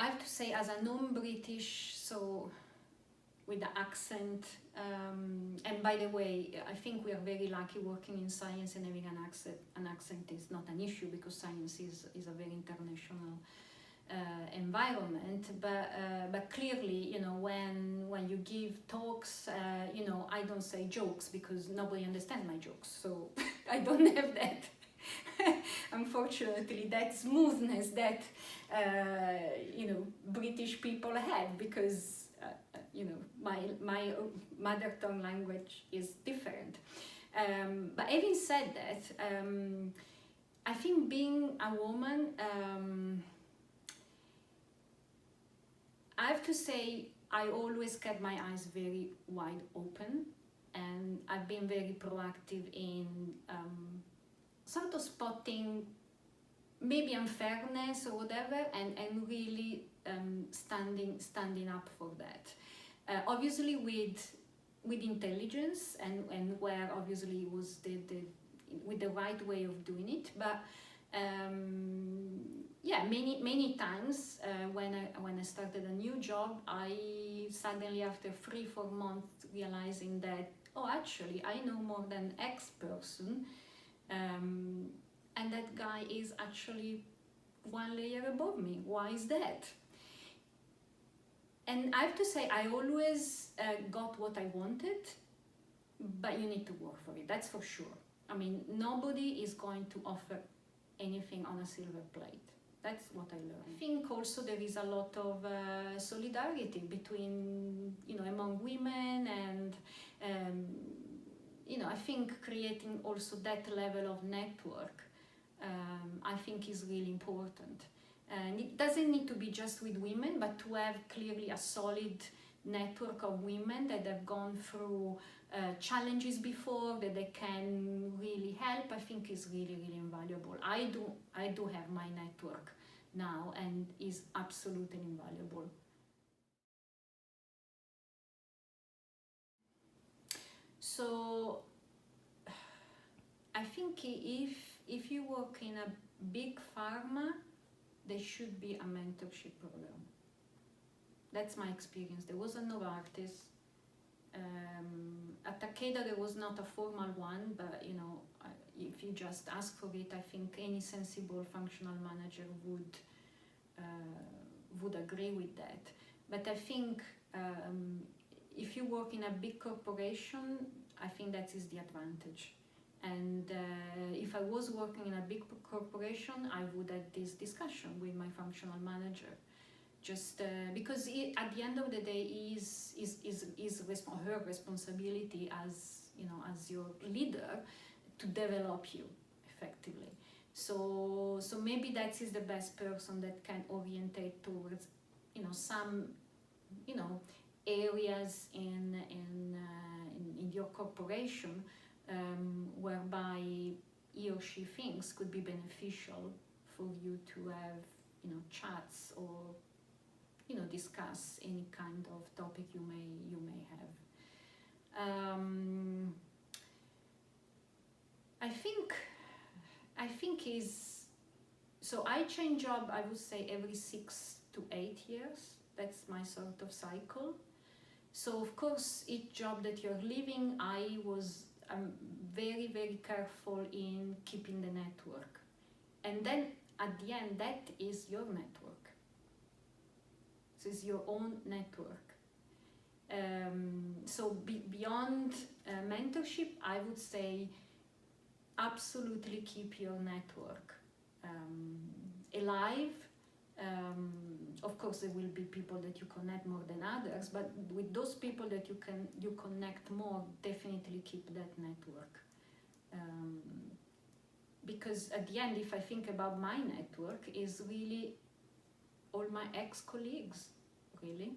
I have to say, as a non-British, so with the accent, and by the way, I think we are very lucky working in science, and having an accent is not an issue, because science is a very international environment, but clearly, you know, when you give talks, you know, I don't say jokes because nobody understands my jokes, so I don't have that unfortunately that smoothness that you know, British people have, because you know, my mother tongue language is different. But having said that, I think being a woman, I have to say, I always kept my eyes very wide open, and I've been very proactive in sort of spotting maybe unfairness or whatever, and really standing up for that. Obviously with intelligence, and where obviously it was with the right way of doing it, but yeah, many times when I started a new job, I suddenly, after 3-4 months, realizing that, oh, actually I know more than X person, and that guy is actually one layer above me. Why is that? And I have to say, I always got what I wanted, but you need to work for it, that's for sure. I mean, nobody is going to offer anything on a silver plate. That's what I learned. I think also there is a lot of solidarity between, you know, among women, and you know, I think creating also that level of network, I think is really important. And it doesn't need to be just with women, but to have clearly a solid network of women that have gone through challenges before, that they can really help, I think is really, really invaluable. I do have my network now, and is absolutely invaluable. So I think if you work in a big pharma, there should be a mentorship program. That's my experience. There was a Novartis. At Takeda there was not a formal one, but you know, if you just ask for it, I think any sensible functional manager would agree with that. But I think if you work in a big corporation, I think that is the advantage. And if I was working in a big corporation, I would have this discussion with my functional manager, just because at the end of the day is her responsibility as, you know, as your leader, to develop you effectively. So maybe that is the best person that can orientate towards, you know, some, you know, areas in your corporation, whereby he or she thinks could be beneficial for you to have, you know, chats, or, you know, discuss any kind of topic you may have. I think is, so I change job, I would say every 6 to 8 years. That's my sort of cycle. So of course, each job that you're leaving, I'm very, very careful in keeping the network. And then at the end, that is your network. This is your own network. So beyond mentorship, I would say absolutely keep your network alive. Of course, there will be people that you connect more than others, but with those people that you connect more, definitely keep that network. Because at the end, if I think about my network, is really all my ex-colleagues, really.